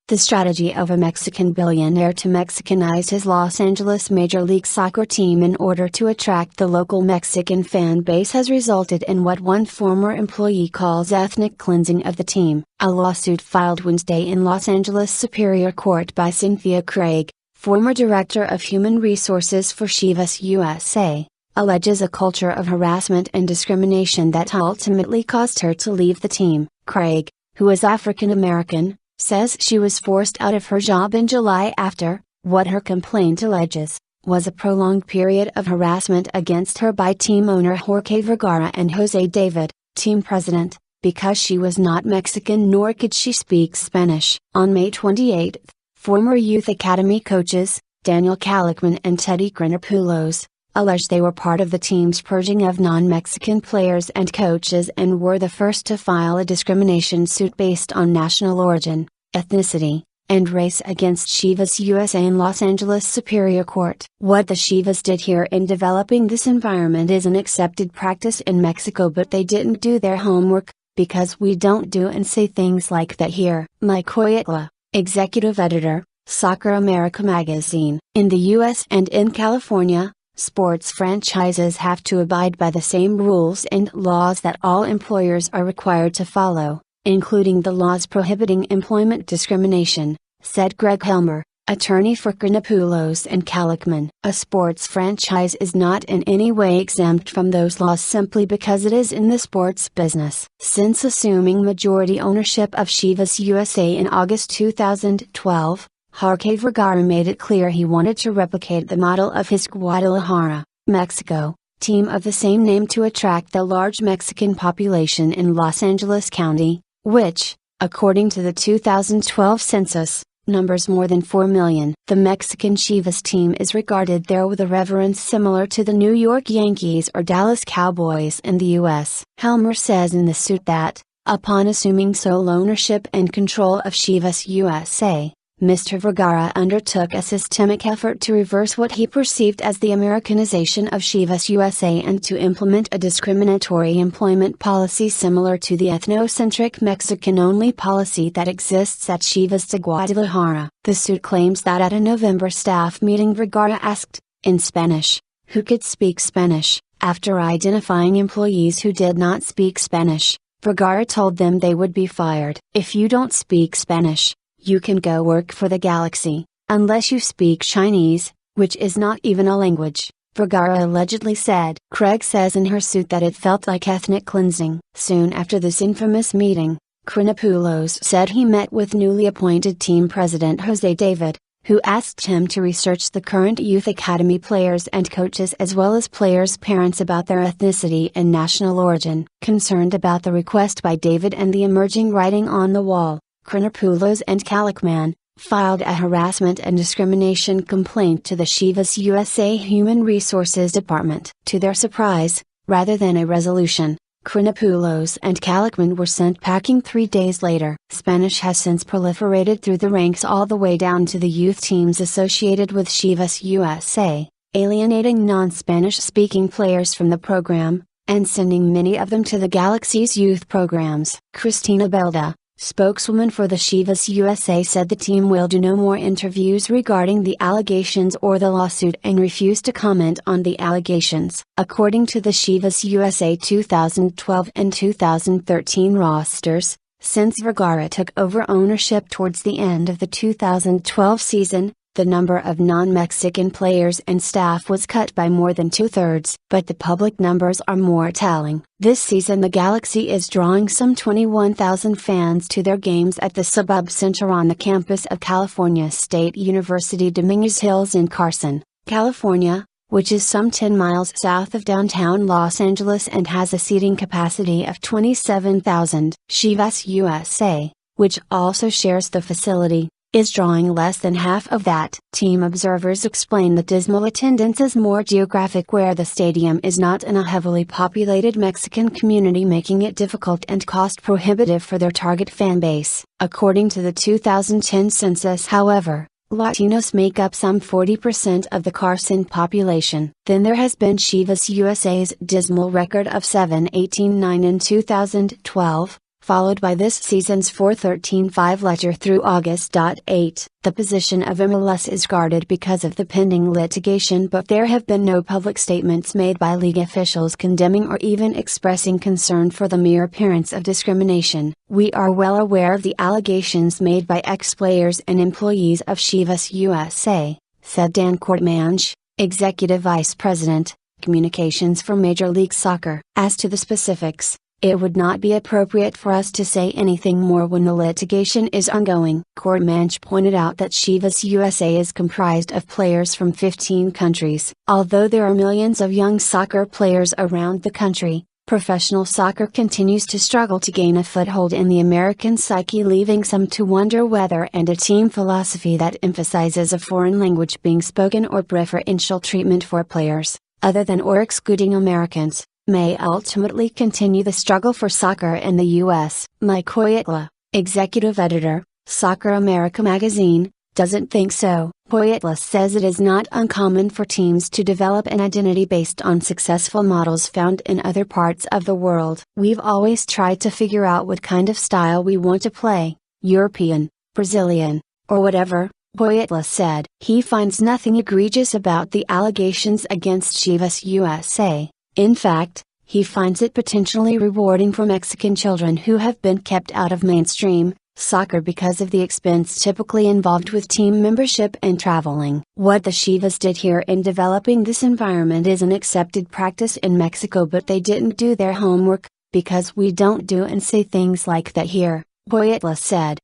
the strategy of a Mexican billionaire to Mexicanize his Los Angeles Major League Soccer team in order to attract the local Mexican fan base has resulted in what one former employee calls ethnic cleansing of the team. A lawsuit filed Wednesday in Los Angeles Superior Court by Cynthia Craig, former director of human resources for Chivas USA, alleges a culture of harassment and discrimination that ultimately caused her to leave the team. Craig, who is African American, says she was forced out of her job in July after, what her complaint alleges, was a prolonged period of harassment against her by team owner Jorge Vergara and Jose David, team president, because she was not Mexican nor could she speak Spanish. On May 28, former youth academy coaches, Calichman and Teddy Chronopoulos, alleged they were part of the team's purging of non-Mexican players and coaches and were the first to file a discrimination suit based on national origin, ethnicity, and race against Chivas USA in Los Angeles Superior Court. What the Chivas did here in developing this environment is an accepted practice in Mexico, but they didn't do their homework, because we don't do and say things like that here. Mike Coyetla, executive editor, Soccer America magazine. In the US and in California, sports franchises have to abide by the same rules and laws that all employers are required to follow, including the laws prohibiting employment discrimination, said Greg Helmer, attorney for Chronopoulos and Calichman. A sports franchise is not in any way exempt from those laws simply because it is in the sports business. Since assuming majority ownership of Chivas USA in August 2012, Jorge Vergara made it clear he wanted to replicate the model of his Guadalajara, Mexico, team of the same name to attract the large Mexican population in Los Angeles County, which, according to the 2012 census, numbers more than 4 million. The Mexican Chivas team is regarded there with a reverence similar to the New York Yankees or Dallas Cowboys in the U.S. Helmer says in the suit that, upon assuming sole ownership and control of Chivas USA, Mr. Vergara undertook a systemic effort to reverse what he perceived as the Americanization of Chivas USA and to implement a discriminatory employment policy similar to the ethnocentric Mexican-only policy that exists at Chivas de Guadalajara. The suit claims that at a November staff meeting Vergara asked, in Spanish, who could speak Spanish. After identifying employees who did not speak Spanish, Vergara told them they would be fired. If you don't speak Spanish, you can go work for the Galaxy, unless you speak Chinese, which is not even a language, Vergara allegedly said. Craig says in her suit that it felt like ethnic cleansing. Soon after this infamous meeting, Chronopoulos said he met with newly appointed team president Jose David, who asked him to research the current youth academy players and coaches as well as players' parents about their ethnicity and national origin. Concerned about the request by David and the emerging writing on the wall, Chronopoulos and Calichman filed a harassment and discrimination complaint to the Chivas USA Human Resources Department. To their surprise, rather than a resolution, Chronopoulos and Calichman were sent packing 3 days later. Spanish has since proliferated through the ranks all the way down to the youth teams associated with Chivas USA, alienating non-Spanish speaking players from the program, and sending many of them to the Galaxy's youth programs. Cristina Belda, spokeswoman for the Chivas USA, said the team will do no more interviews regarding the allegations or the lawsuit and refused to comment on the allegations. According to the Chivas USA 2012 and 2013 rosters, since Vergara took over ownership towards the end of the 2012 season, the number of non-Mexican players and staff was cut by more than 2/3, but the public numbers are more telling. This season the Galaxy is drawing some 21,000 fans to their games at the Subbub Center on the campus of California State University Dominguez Hills in Carson, California, which is some 10 miles south of downtown Los Angeles and has a seating capacity of 27,000. Chivas USA, which also shares the facility, is drawing less than half of that. Team observers explain the dismal attendance is more geographic, where the stadium is not in a heavily populated Mexican community, making it difficult and cost prohibitive for their target fan base. According to the 2010 census, however, Latinos make up some 40% of the Carson population. Then there has been Chivas USA's dismal record of 7-18-9 in 2012, followed by this season's 4-13-5 letter through August 8. The position of MLS is guarded because of the pending litigation, but there have been no public statements made by league officials condemning or even expressing concern for the mere appearance of discrimination. "We are well aware of the allegations made by ex-players and employees of Chivas USA," said Dan Courtemanche, Executive Vice President, Communications for Major League Soccer. "As to the specifics, it would not be appropriate for us to say anything more when the litigation is ongoing." Courtemanche pointed out that Chivas USA is comprised of players from 15 countries. Although there are millions of young soccer players around the country, professional soccer continues to struggle to gain a foothold in the American psyche, leaving some to wonder whether a team philosophy that emphasizes a foreign language being spoken or preferential treatment for players, other than or excluding Americans, may ultimately continue the struggle for soccer in the U.S. Mike Hoytla, executive editor, Soccer America magazine, doesn't think so. Hoytla says it is not uncommon for teams to develop an identity based on successful models found in other parts of the world. "We've always tried to figure out what kind of style we want to play, European, Brazilian, or whatever," Hoytla said. He finds nothing egregious about the allegations against Chivas USA. In fact, he finds it potentially rewarding for Mexican children who have been kept out of mainstream soccer because of the expense typically involved with team membership and traveling. "What the Chivas did here in developing this environment is an accepted practice in Mexico, but they didn't do their homework, because we don't do and say things like that here," Hoytla said.